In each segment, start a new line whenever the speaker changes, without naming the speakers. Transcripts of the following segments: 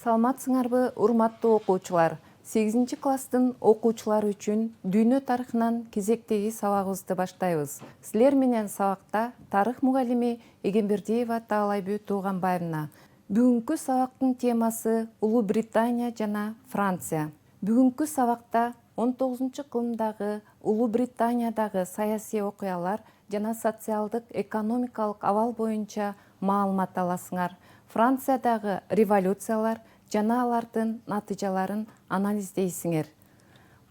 Саламатсыңарбы, урматтуу окуучулар. 8-класстын окуучулары үчүн дүйнө тарыхынан кезектеги сабагыбызды баштайбыз. Силер менен сабакта тарых мугалими Эгембердиева Таалайбү Тууганбаевна. Бүгүнкү сабактын темасы Улуу Британия жана Франция. Бүгүнкү сабакта 19-кылымдагы Улуу Британиядагы саясий окуялар жана социалдык экономикалык абал боюнча маалымат аласыңар. Франциядагы революциялар жана алардын натыйжаларын анализдейсиңер.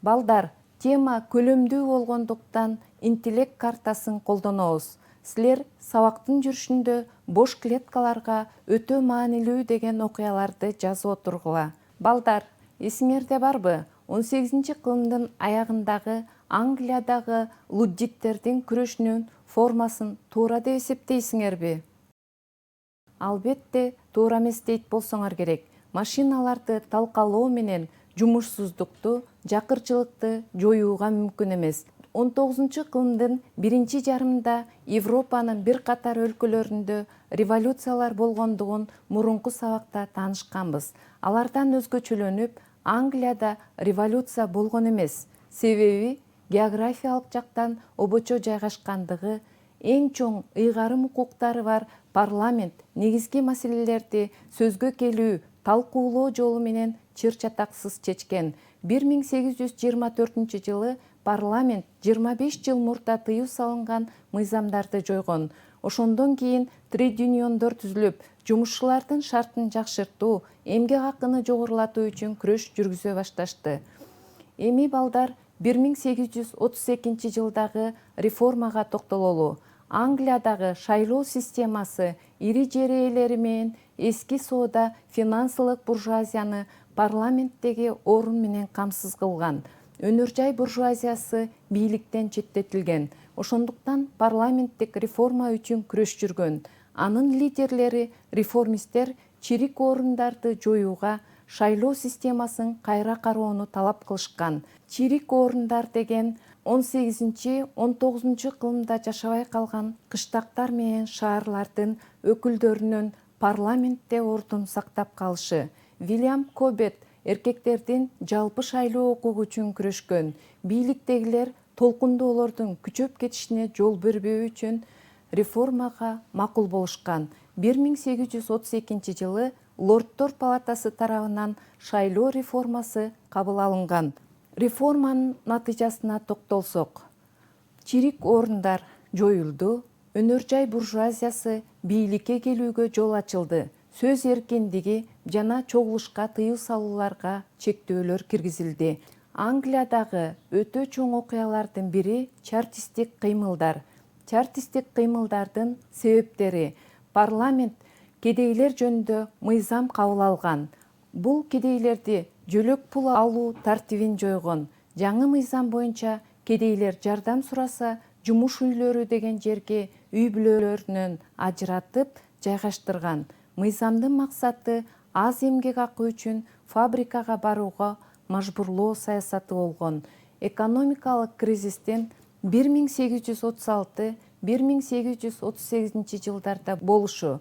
Балдар, тема көлөмдүү болгондуктан интеллект картасын колдонобуз. Силер сабактын жүрүшүндө бош клеткаларга өтө маанилүү деген окуяларды жазып отургула. Балдар, эсиңерде барбы? 18-кылымдын аягындагы Англиядагы луддиттердин күрөшүнүн формасын туура деп эсептейсиңерби? Албетте, туура эмес дейт болсоңор керек. Машиналарды талкалоо менен жумушсуздукту, жакырчылыкты жоюуга мүмкүн эмес. 19-кылымдын биринчи жарымында Европанын бир катар өлкөлөрүндө революциялар болгондугун мурунку сабакта таанышканбыз. Алардан өзгөчөлөнүп, Англияда революция болгон эмес. Себеби географиялык жактан обочо жайгашкандыгы, эң чоң ыйгарым укуктары бар парламент негизги маселелерди сөзгө келүү, талкуулоо жолу менен чыр-чатаксыз чечкен. 1824-жылы парламент 25 жыл мурда тыюу салынган мыйзамдарды жойгон. Ошондон кийин трейд юниондор түзүлүп, жумушчулардын шартын жакшыртуу, эмгек акыны жогорулатуу үчүн күрөш жүргүзө башташты. Эми балдар 1832-жылдагы реформага токтололу. Англиядагы шайлоо системасы ири жер ээлери менен эски соода финансылык буржуазияны парламенттеги орун менен камсыз кылган. Өнөр жай буржуазиясы бийликтен четтетилген. Ошондуктан парламенттик реформа үчүн күрөш жүргөн. Анын лидерлери, реформисттер чирик орундарды жоюуга, шайлоо системасын кайра кароону талап кылышкан. Чирик орундар деген 18-19 кылымда жашабай калган кыштактар менен шаарлардын өкүлдөрүнүн парламентте ордун сактап калышы. Вильям Кобет эркектердин жалпы шайлоо укугу үчүн күрөшкөн. Бийликтегилер толкундоолордун күчөп кетишине жол бербөө үчүн реформага макул болушкан. 1832-жылы Лордтор палатасы тарабынан шайлоо реформасы кабыл алынган. Реформанын натыйжасына токтолсок, чирик орундар жоюлду, өнөр жай буржуазиясы бийликке келүүгө жол ачылды, сөз эркиндиги жана чогулушка тыюу салууларга чектөөлөр киргизилди. Англиядагы өтө чоң окуялардын бири чартистик кыймылдар. Чартистик кыймылдардын себептери: парламент кедейлер жөнүндө мыйзам кабыл алган. Бул кедейлерди жөлөк пул алуу тартибин жойгон. Жаңы мыйзам боюнча кедейлер жардам сураса, жумуш үйлөрү деген жерге үй бүлөлөрүнөн ажыратып жайгаштырган. Мыйзамдын максаты аз эмгек акы үчүн фабрикага барууга мажбурлоо саясаты болгон. Экономикалык кризистин 1836-1838 жылдарда болушу,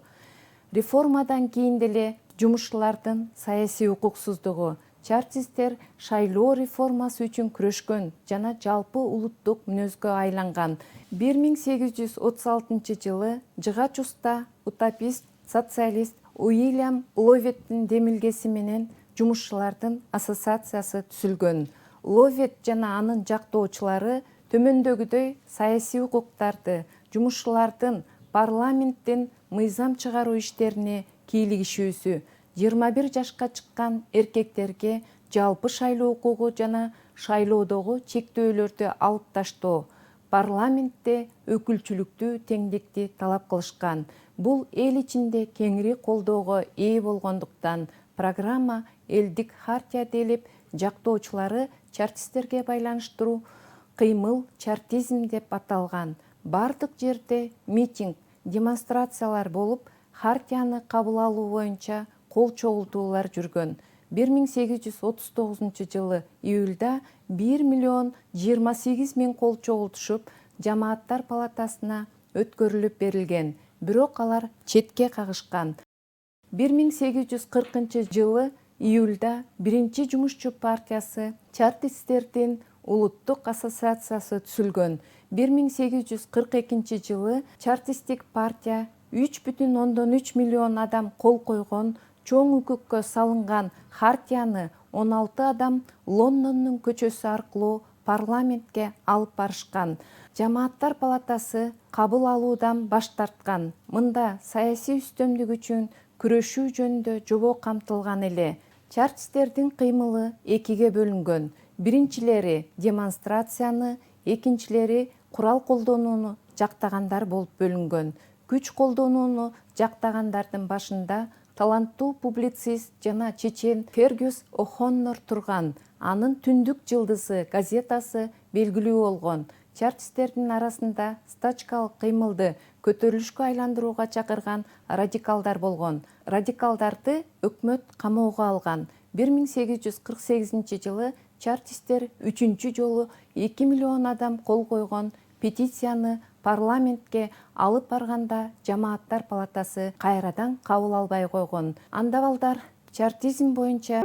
реформадан кийин деле жумушчулардын саясий укуксуздугу, чартисттер шайлоо реформасы үчүн күрөшкөн жана жалпы улуттук мүнөзгө айланган. 1836-жылы жыгач уста, утопист, социалист Уильям Ловеттин демилгеси менен жумушчулардын ассоциациясы түзүлгөн. Ловет жана анын жактоочулары төмөндөгүдөй саясий укуктарды, жумушчулардын парламенттин мыйзам чыгаруу иштерине кийлигишүүсү, 21 жашка чыккан эркектерге жалпы шайлоо укугу жана шайлоодогу чектөөлөрдү алып таштоо, парламентте өкүлчүлүктүү теңдикти талап кылышкан. Бул эл ичинде кеңири колдоого ээ болгондуктан программа элдик хартия делип, жактоочулары чартисттерге байланыштыруу кыймыл чартизм деп аталган. Бардык жерде митинг, демонстрациялар болуп, хартияны кабыл алуу боюнча кол чогултуулар жүргөн. 1839-жылы июлда 1,28 миллион кол чогултушуп, жамааттар палатасына өткөрүлүп берилген. Бирок алар четке кагышкан. 1840-жылы июлда биринчи жумушчу партиясы чартисттердин улуттук ассоциациясы түзүлгөн. 1842 жылы чартистик партия 3,3 миллион адам кол койгон чоң үкүккө салынган хартияны 16 адам Лондондун көчөсү аркылуу парламентке алып барышкан. Жамааттар палатасы кабыл алуудан баш тарткан. Мында саясий үстөмдүк үчүн күрөшүү жөнүндө жобо камтылган эле. Чартисттердин кыймылы экиге бөлүнгөн. Биринчилери демонстрацияны, экинчилери курал колдонууну жактагандар болуп бөлүнгөн. Күч колдонууну жактагандардын башында таланттуу публицист жана чечен Фергюс О'Хоннор турган. Анын Түндүк жылдызы газетасы белгилүү болгон. Чартисттердин арасында стачкалык кыймылды көтөрүлүшкө айландырууга чакырган радикалдар болгон. Радикалдарды өкмөт камоого алган. 1848 жылы чартисттер үчүнчү жолу 2 миллион адам кол койгон петицияны парламентке алып барганда жамааттар палатасы кайрадан кабыл албай койгон. Анда балдар чартизм боюнча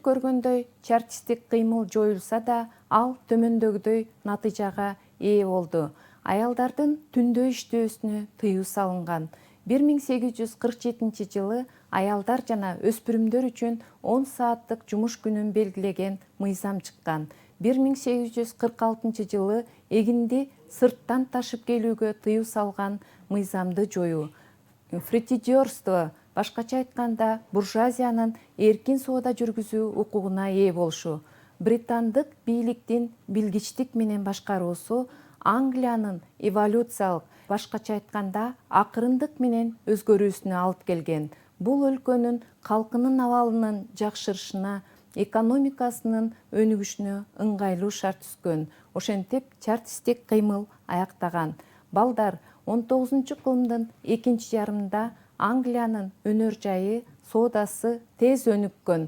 көргөндөй чартистик кыймыл жоюлса да, ал төмөндөгүдөй натыйжага ээ болду. Аялдардын түндө иштөөсүнө тыюу салынган. 1847 жылы аялдар жана өспүрүмдөр үчүн 10 сааттык жумуш күнүн белгилеген мыйзам чыккан. 1846 жылы эгинди сырттан ташып келүүгө тыюу салган мыйзамды жоюу. Фритидерство, башкача айтканда, буржуазиянын эркин соода жүргүзүү укугуна ээ болушу. Британдык бийликтин билгичтик менен башкаруусу Англиянын эволюциялык, башкача айтканда, акырындык менен өзгөрүүсүнө алып келген. Бул өлкөнүн калкынын абалынын жакшырышына, экономикасынын өнүгүшүнө ыңгайлуу шарт түзгөн. Ошентип чартистик кыймыл аяктаган. Балдар 19-кылымдын экинчи жарымында Англиянын өнөр жайы, соодасы тез өнүккөн.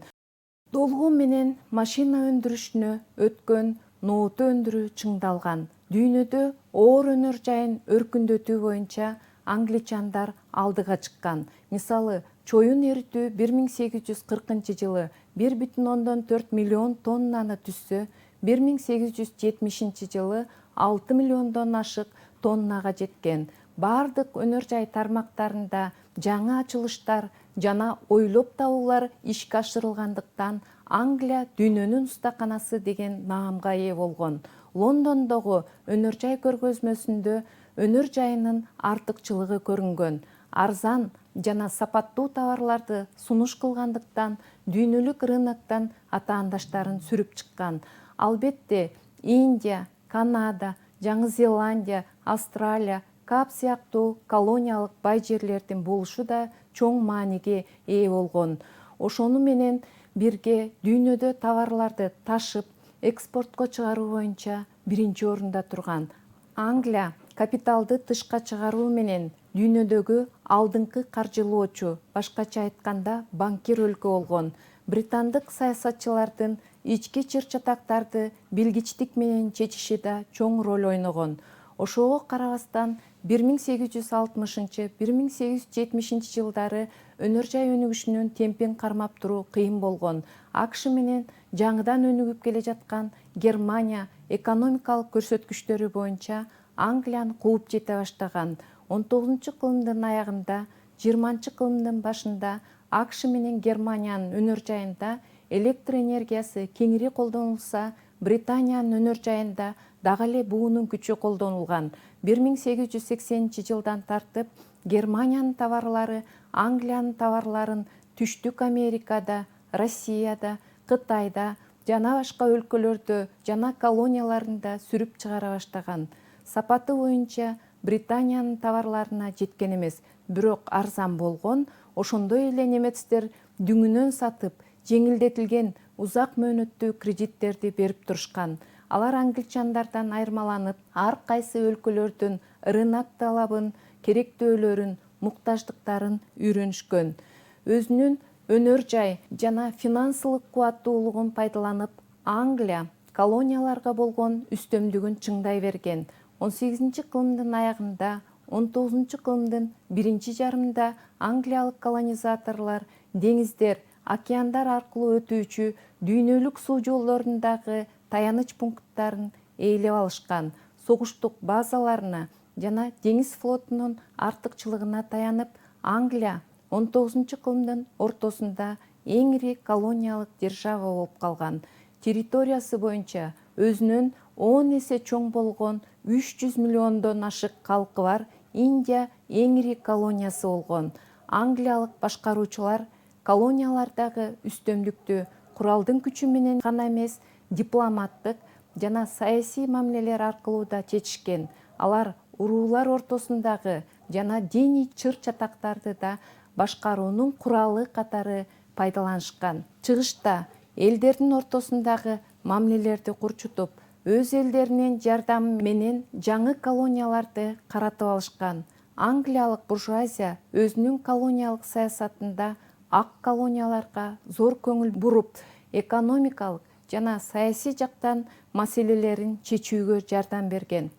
Долгу менен машина өндүрүшүнө өткөн нооту өндүрүү чыңдалган. Дүйнөдө оор өнөр жайын өркүндөтүү боюнча англичандар алдыга чыккан. Мисалы, чоюн эритүү 1840 жылы 1,4 миллион тоннаны түзсө, 1870 жылы 6 миллиондон ашык тоннага жеткен. Бардык өнөр жай тармактарында жаңы ачылыштар жана ойлоп табуулар ишке ашырылгандыктан Англия дүйнөнүн устаканасы деген наамга ээ болгон. Лондондогу өнөр жай көргөзмөсүндө өнөр жайынын артыкчылыгы көрүнгөн. Арзан жана сапаттуу товарларды сунуш кылгандыктан дүйнөлүк рыноктон атаандаштарын сүрүп чыккан. Албетте, Индия, Канада, Жаңы Зеландия, Австралия, Кап сыяктуу колониялык бай жерлердин болушу да чоң мааниге ээ болгон. Ошону менен бирге дүйнөдө товарларды ташып, экспортко чыгаруу боюнча биринчи орунда турган. Англия капиталды тышка чыгаруу менен дүйнөдөгү алдыңкы каржылоочу, башкача айтканда банкир өлкө болгон. Британдык саясатчылардын ички чыр-чатактарды билгичтик менен чечиши да чоң роль ойногон. Ошого карабастан 1860-1870 жылдары өнөр жай өнүгүшүнүн темпин кармап туруу кыйын болгон. АКШ менен жаңыдан өнүгүп келе жаткан Германия экономикалык көрсөткүчтөрү боюнча Англияны кууп жете баштаган. 19-кылымдын аягында, 20-кылымдын башында АКШ менен Германиянын өнөр жайында электр энергиясы кеңири колдонулса, Британиянын өнөр жайында дагы эле буунун күчү колдонулган. 1880 жылдан тартып Германиянын товарлары Англиянын товарларын Түштүк Америкада, Россияда, Кытайда жана башка өлкөлөрдө жана колонияларында сүрүп чыгара баштаган. Сапаты боюнча Британиянын товарларына жеткен эмес, бирок арзан болгон. Ошондой эле немецтер дүңүнөн сатып, жеңилдетилген узак мөөнөттүү кредиттерди берип турушкан. Алар англичандардан айырмаланып, ар кайсы өлкөлөрдүн рынок талабын, керектөөлөрүн, муктаждыктарын үйрөнүшкөн. Өзүнүн өнөр жай жана финансылык кубаттуулугун пайдаланып, Англия колонияларга болгон үстөмдүгүн чыңдай берген. 18-кылымдын аягында, 19-кылымдын биринчи жарымында англиялык колонизаторлор деңиздер, океандар аркылуу өтүүчү дүйнөлүк суу жолдорундагы таяныч пункттарын ээлеп алышкан. Согуштук базаларына жана деңиз флотунун артыкчылыгына таянып, Англия 19-кылымдын ортосунда эң ири колониялык держава болуп калган. Территориясы боюнча өзүнөн 10 эсе чоң болгон 300 миллиондон ашык калкы бар Индия эң ири колониясы болгон. Англиялык башкаруучулар колониялардагы үстөмдүктү куралдын күчү менен гана эмес, дипломаттык жана саясий мамилелер аркылуу да чечишкен. Алар уруулар ортосундагы жана диний чыр-чатактарды да башкаруунун куралы катары пайдаланышкан. Чыгышта элдердин ортосундагы мамилелерди курчутуп, өз элдеринин жардамы менен жаңы колонияларды каратып алышкан. Англиялык буржуазия өзүнүн колониялык саясатында ак колонияларга зор көңүл буруп, экономикалык жана саясий жактан маселелерин чечүүгө жардам берген.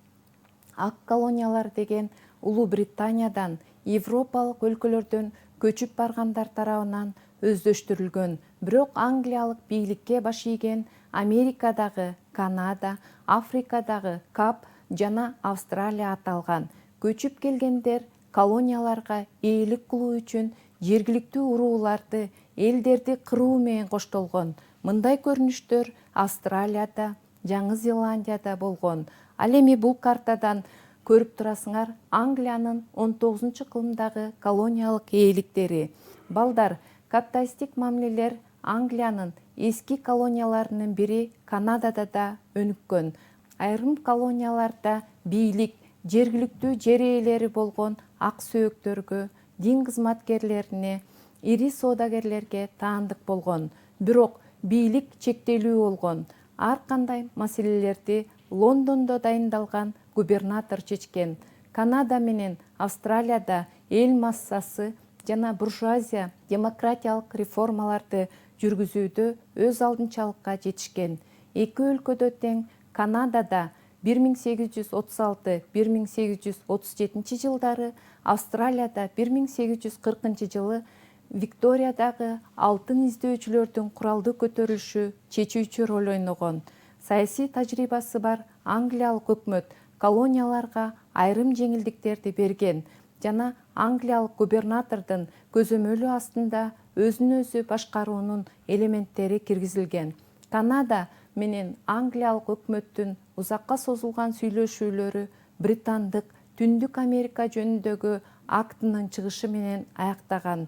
Ак колониялар деген Улуу Британиядан, Европалык өлкөлөрдөн көчүп баргандар тарабынан өздөштүрүлгөн. Бирок англиялык бийликке баш ийген Америкадагы Канада, Африкадагы Кап жана Австралия аталган. Көчүп келгендер колонияларга ээлик кылуу үчүн жергиликтүү урууларды, элдерди кыруу менен коштолгон. Мындай көрүнүштөр Австралияда, Жаңы Зеландияда болгон. Ал эми бул картадан көрүп турасыңар Англиянын 19-кылымдагы колониялык ээликтери. Балдар, капиталисттик мамилелер Англиянын эски колонияларынын бири Канадада да өнүккөн. Айрым колонияларда бийлик жергиликтүү жер ээлери болгон ак сөөктөргө, дин кызматкерлерине, ири соодагерлерге таандык болгон. Бирок бийлик чектелүү болгон. Ар кандай маселелерди Лондондо дайындалган губернатор чечкен. Канада менен Австралияда эл массасы жана буржуазия демократиялык реформаларды жүргүзүүдө өз алдынчалыкка жетишкен. Эки өлкөдө тең Канадада 1836-1837 жылдары, Австралияда 1840 жылы Викториядагы алтын издөөчүлөрдүн куралдуу көтөрүлүшү чечүүчү роль ойногон. Саясий тажрыйбасы бар англиялык өкмөт колонияларга айрым жеңилдиктерди берген жана англиялык губернатордун көзөмөлү астында өзүн өзү башкаруунун элементтери киргизилген. Канада менен англиялык өкмөттүн узакка созулган сүйлөшүүлөрү британдык Түндүк Америка жөнүндөгү актынын чыгышы менен аяктаган.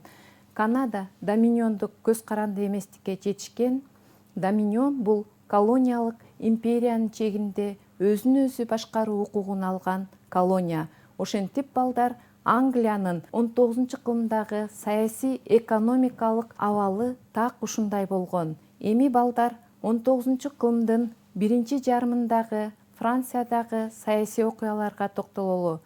Канада доминиондук көз каранды эместикке жетишкен. Доминион бул колониялык империянын чегинде өзүн өзү башкаруу укугун алган колония. Ошентип балдар Англиянын 19-кылымдагы саясий экономикалык абалы так ушундай болгон. Эми балдар 19-кылымдын биринчи жарымындагы Франциядагы саясий окуяларга токтололу.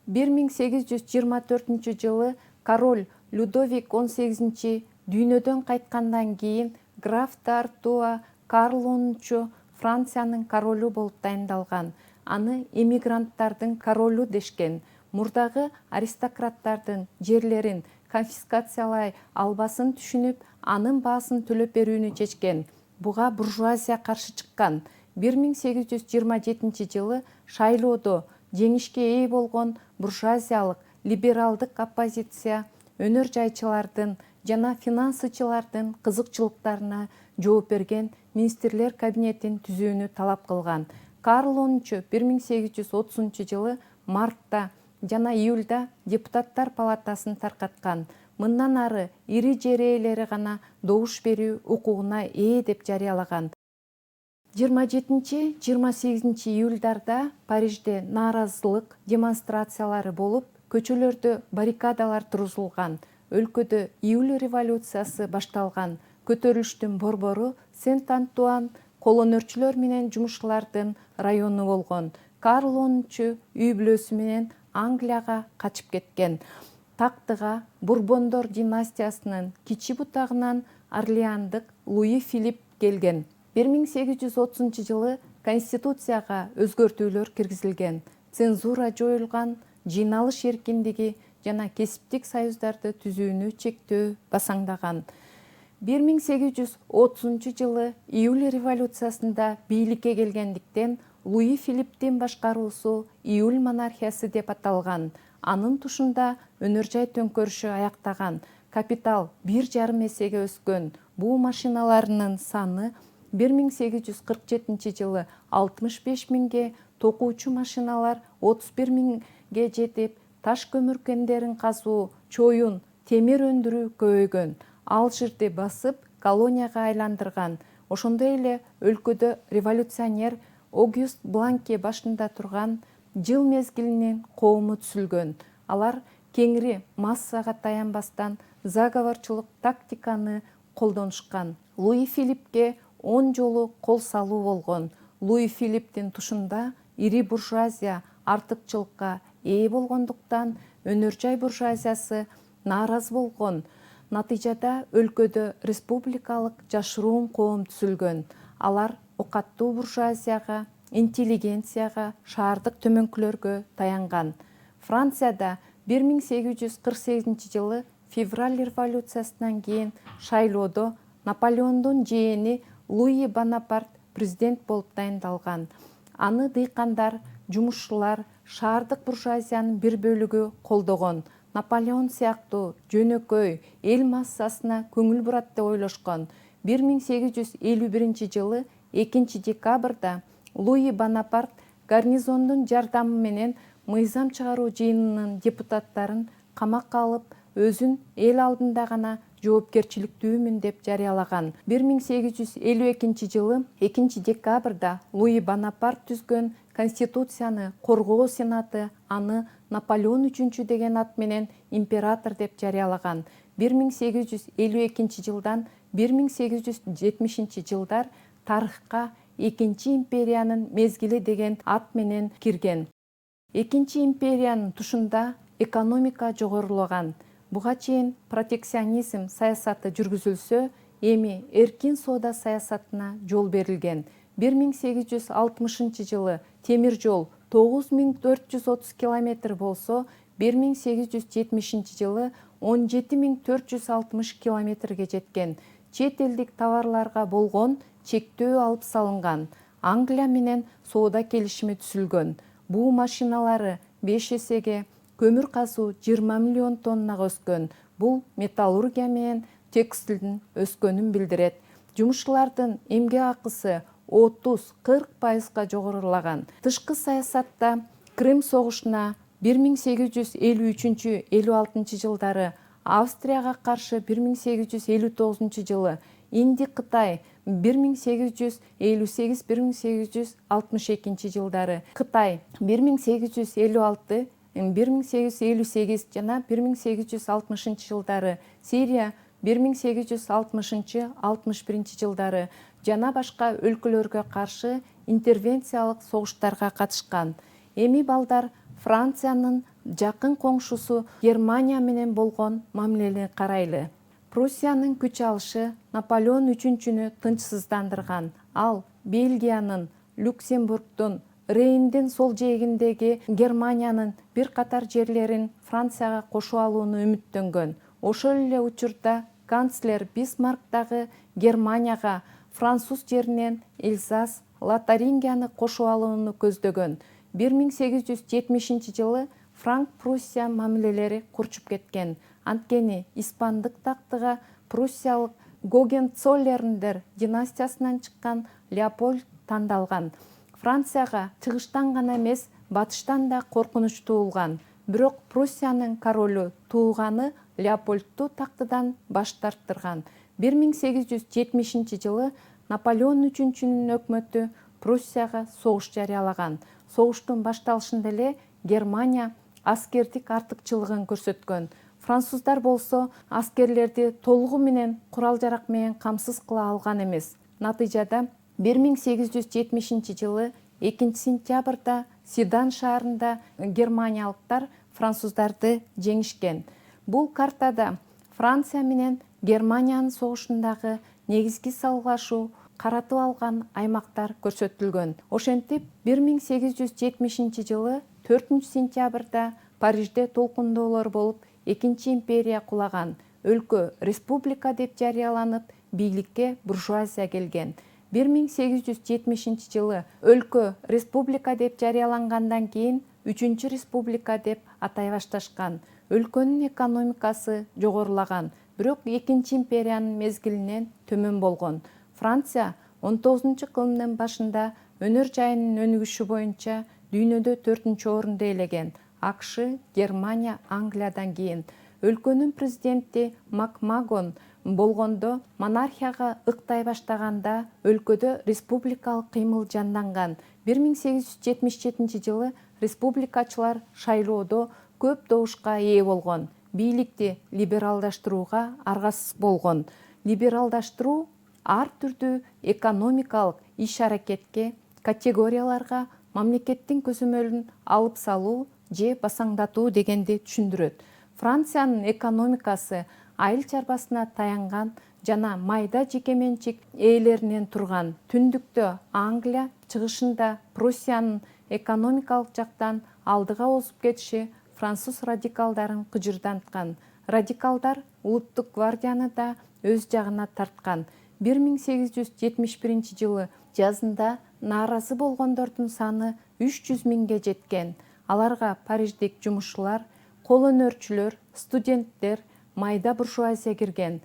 1824 жылы король Людовик 18 дүйнөдөн кайткандан кийин граф д'Артуа Карл X Франциянын королу болуп дайындалган. Аны эмигранттардын королу дешкен. Мурдагы аристократтардын жерлерин конфискациялай албасын түшүнүп, анын баасын төлөп берүүнү чечкен. Буга буржуазия каршы чыккан. 1827 жылы шайлоодо жеңишке ээ болгон буржуазиялык либералдык оппозиция өнөр жайчылардын жана финансчылардын кызыкчылыктарына жооп берген министрлер кабинетин түзүүнү талап кылган. Карл X 1830 жылы мартта жана июлда депутаттар палатасын таркаткан. Мындан ары ири жер ээлери гана добуш берүү укугуна ээ деп жарыялаган. 27-28 июльдарда Парижде нааразылык демонстрациялары болуп, көчөлөрдө баррикадалар тургузулган. Өлкөдө июль революциясы башталган. Көтөрүлүштүн борбору Сент-Антуан колонөрчүлөр менен жумушчулардын району болгон. Карл 10 үй бүлөсү менен Англияга качып кеткен. Тактыга Бурбондор династиясынын кичи бутагынан Орлеандык Луи Филипп келген. 1830 жылы Конституцияга өзгөртүүлөр киргизилген. Цензура жоюлган, жыйналыш эркиндиги жана кесиптик союздарды түзүүнү чектөө басаңдаган. 1830 жылы июль революциясында бийликке келгендиктен Луи Филипптин башкаруусу июль монархиясы деп аталган. Анын тушунда өнөр жай төңкөрүшү аяктаган. Капитал 1,5 эсеге өскөн. Буу машиналарынын саны 1847 жылы 65 миңге, токуучу машиналар 31 миңге жетип, таш көмүр кендерин казуу, чоюн, темир өндүрүү көбөйгөн. Алжирди басып, колонияга айландырган. Ошондой эле өлкөдө революционер Огюст Бланке башында турган жыл мезгилинин коому түзүлгөн. Алар кеңири массага таянбастан заговорчулук тактиканы колдонушкан. Луи Филиппке 10 жолу кол салуу болгон. Луи Филипптин тушунда ири буржуазия артыкчылыкка ээ болгондуктан өнөр жай буржуазиясы нааразы болгон. Натыйжада өлкөдө республикалык жашыруун коом түзүлгөн. Алар окаттуу буржуазияга, интеллигенцияга, шаардык төмөнкүлөргө таянган. Францияда 1848 жылы февраль революциясынан кийин шайлоодо Наполеондун жээни Луи Бонапарт президент болуп дайындалган. Аны дыйкандар, жумушчулар, шаардык буржуазиянын бир бөлүгү колдогон. Наполеон сыяктуу жөнөкөй эл массасына көңүл бурат деп ойлошкон. 1851 жылы 2 декабрда Луи Бонапарт гарнизондун жардамы менен мыйзам чыгаруу жыйынынын депутаттарын камакка алып, өзүн эл алдында гана жоопкерчиликтүүмүн деп жарыялаган. 1852 жылы 2 декабрда Луи Бонапарт түзгөн Конституцияны коргоо сенаты аны Наполеон 3 деген ат менен император деп жарыялаган. 1852 жылдан 1870 жылдар тарыхка Экинчи империянын мезгили деген ат менен кирген. Экинчи империянын тушунда экономика жогорулаган. Буга чейин протекционизм саясаты жүргүзүлсө, эми эркин соода саясатына жол берилген. 1860 жылы темир жол 9430 километр болсо, 1870 жылы 17460 километрге жеткен. Чет элдик товарларга болгон чектөө алып салынган. Англия менен соода келишими түзүлгөн. Буу машиналары 5 эсеге, көмүр казуу 20 миллион тоннага өскөн. Бул металлургия менен текстилдин өскөнүн билдирет. Жумушчулардын эмгек акысы 30-40%га жогорулаган. Тышкы саясатта Крым согушуна 1853-56 жылдары, Австрияга каршы 1859 жылы, Инди-Кытай 1858-1862 жылдары, Кытай 1856, 1858 жана 1860 жылдары, Сирия 1860-61 жылдары жана башка өлкөлөргө каршы интервенциялык согуштарга катышкан. Эми балдар Франциянын жакын коңшусу Германия менен болгон мамилени карайлы. Пруссиянын күч алышы Наполеон 3-нү тынчсыздандырган. Ал Бельгиянын, Люксембургдун, Рейндин сол жээгиндеги Германиянын бир катар жерлерин Францияга кошуп алууну үмүттөнгөн. Ошол эле учурда канцлер Бисмарк дагы Германияга француз жеринен Эльзас, Лотарингияны кошуп алууну көздөгөн. 1870 жылы Франк-Пруссия мамилелери курчуп кеткен. Анткени испандык тактыга пруссиялык Гогенцоллерндер династиясынан чыккан Леопольд тандалган. Францияга чыгыштан гана эмес, батыштан да коркунучтуу болгон. Бирок Пруссиянын королу тууганы Леопольдту тактыдан баш тарттырган. 1870 жылы Наполеон үчүнчүнүн өкмөтү Пруссияга согуш жарыялаган. Согуштун башталышында эле Германия аскердик артыкчылыгын көрсөткөн. Француздар болсо аскерлерди толугу менен курал-жарак менен камсыз кыла алган эмес. Натыйжада 1870 жылы 2 сентябрда Сидан шаарында германиялыктар француздарды жеңишкен. Бул картада Франция менен Германиянын согушундагы негизги салгылашуу каратып алган аймактар көрсөтүлгөн. Ошентип 1870 жылы 4 сентябрда Парижде толкундоолор болуп, Экинчи империя кулаган. Өлкө республика деп жарыяланып, бийликке буржуазия келген. 1870 жылы өлкө республика деп жарыялангандан кийин 3 республика деп атай башташкан. Өлкөнүн экономикасы жогорулаган, бирок Экинчи империянын мезгилинен төмөн болгон. Франция 19-кылымдын башында өнөр жайынын өнүгүшү боюнча дүйнөдө 4-орунду ээлеген. АКШ, Германия, Англиядан кийин. Өлкөнүн президенти Макмагон болгондо монархияга ыктай баштаганда өлкөдө республикалык кыймыл жанданган. 1877 жылы республикачылар шайлоодо көп добушка ээ болгон. Бийликти либералдаштырууга аргасыз болгон. Либералдаштыруу ар түрдүү экономикалык иш-аракетке, категорияларга мамлекеттин көзөмөлүн алып салуу же басаңдатуу дегенди түшүндүрөт. Франциянын экономикасы айыл чарбасына таянган жана майда жекеменчик ээлеринен турган. Түндүктө Англия, чыгышында Пруссиянын экономикалык жактан алдыга озуп кетиши француз радикалдарын кыжырданткан. Радикалдар улуттук гвардияны да өз жагына тарткан. 1871 жылы жазында нааразы болгондордун саны 300 миңге жеткен. Аларга париждик жумушчулар, кол өнөрчүлөр, студенттер, майда буржуазия кирген.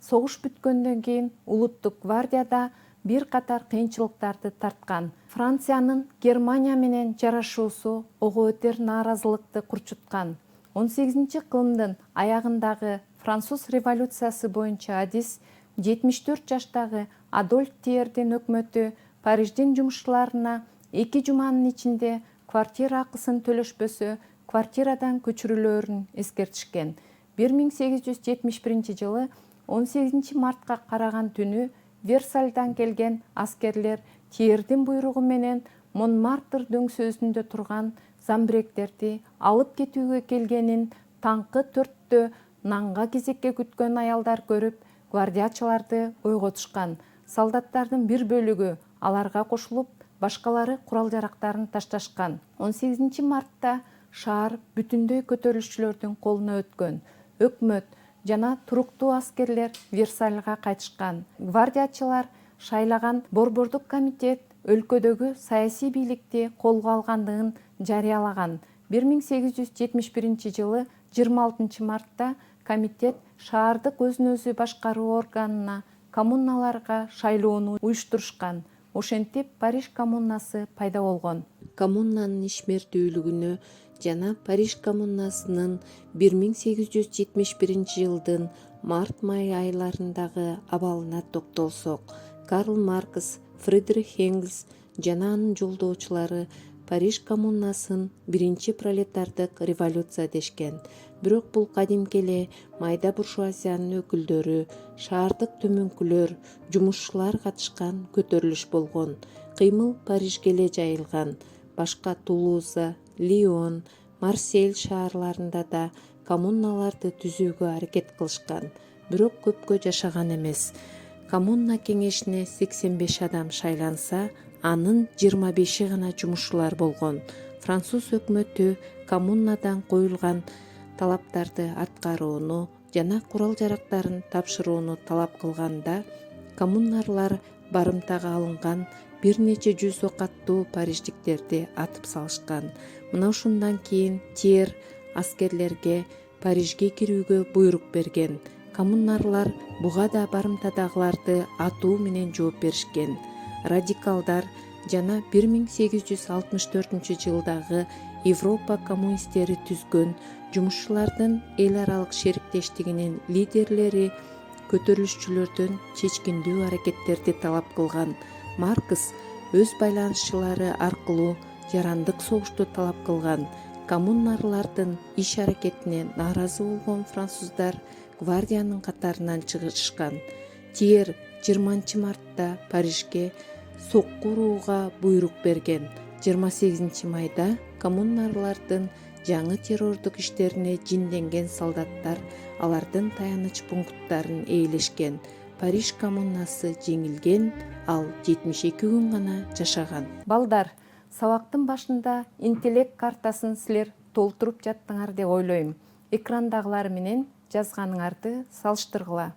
Согуш бүткөндөн кийин улуттук гвардияда бир катар кыйынчылыктарды тарткан. Франциянын Германия менен жарашуусу ого өтөр нааразылыкты курчуткан. 18-кылымдын аягындагы француз революциясы боюнча адис 74 жаштагы Адольф Тиердин өкмөтү Париждин жумушчуларына 2 жуманын ичинде квартира акысын төлөшпөсө квартирадан көчүрүлөөрүн эскертишкен. 1871 жылы 18 мартка караган түнү Версальдан келген аскерлер Тиердин буйругу менен Монмартр дөңсөзүндө турган замбиректерди алып кетүүгө келгенин таңкы 4-тө нанга кезекке күткөн аялдар көрүп, гвардиячыларды ойготушкан. Солдаттардын бир бөлүгү аларга кошулуп, башкалары курал-жарактарын ташташкан. 18 мартта шаар бүтүндөй көтөрүлүшчүлөрдүн колуна өткөн. Өкмөт жана туруктуу аскерлер Версальга кайтышкан. Гвардиячылар шайлаган борбордук комитет өлкөдөгү саясий бийликти колго алгандыгын жарыялаган. 1871 жылы 26 мартта комитет шаардык өзүн өзү башкаруу органына коммуналарга шайлоону уюштурушкан. Ошентип Париж коммунасы пайда болгон.
Коммунанын ишмердүүлүгүнө жана Париж коммунасынын 1871 жылдын март-май айларындагы абалына токтолсок, Карл Маркс, Фридрих Энгельс жана анын жолдоочулары Париж коммунасын биринчи пролетардык революция дешкен. Бирок бул кадимки эле майда буржуазиянын өкүлдөрү, шаардык төмөнкүлөр, жумушчулар катышкан көтөрүлүш болгон. Кыймыл Парижге эле жайылган. Башка Тулуза, Лион, Марсель шаарларында да коммуналарды түзүүгө аракет кылышкан. Бирок көпкө жашаган эмес. Коммуна кеңешине 85 адам шайланса, анын 25 гана жумушчулар болгон. Француз өкмөтү коммунадан коюлган талаптарды аткарууну жана курал-жарактарын тапшырууну талап кылганда, коммунарлар барымтага алынган бир нече жүз ок аттуу париждиктерди атып салышкан. Мына ушундан кийин Тиер аскерлерге Парижге кирүүгө буйрук берген. Коммунарлар буга да барымтадагыларды атуу менен жооп беришкен. Радикалдар жана 1864 жылдагы Европа коммунисттери түзгөн жумушчулардын эл аралык шериктештигинин лидерлери көтөрүлүшчүлөрдөн чечкиндүү аракеттерди талап кылган. Маркс өз байланышчылары аркылуу жарандык согушту талап кылган. Коммунарлардын иш аракетине нааразы болгон француздар гвардиянын катарынан чыгышкан. Тьер 20 мартта Парижге сокку урууга буйрук берген. 28 майда коммунарлардын жаңы террордук иштерине жинденген солдаттар алардын таяныч пункттарын ээлешкен. Париж коммунасы жеңилген, ал 72 күн гана жашаган.
Балдар, сабактын башында интеллект картасын силер толтуруп жаттыңар деп ойлойм. Экрандагылар менен жазганыңарды салыштыргыла.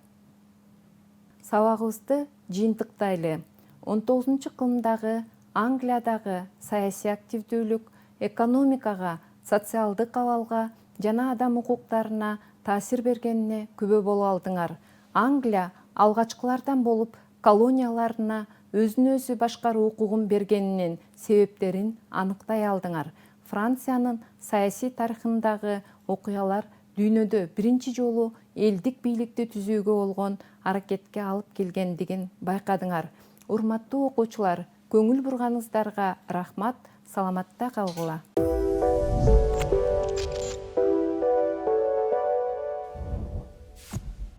Сабагыбызды жыйынтыктайлы. 19-кылымдагы Англиядагы саясий активдүүлүк экономикага, социалдык абалга жана адам укуктарына таасир бергенине күбө боло алдыңар. Англия алгачкылардан болуп колонияларына өзүн өзү башкаруу укугун бергенинин себептерин аныктай алдыңар. Франциянын саясий тарыхындагы окуялар дүйнөдө биринчи жолу элдик бийликти түзүүгө болгон аракетке алып келгендигин байкадыңар. Урматтуу окуучулар, көңүл бурганыңыздарга рахмат, саламатта калгыла.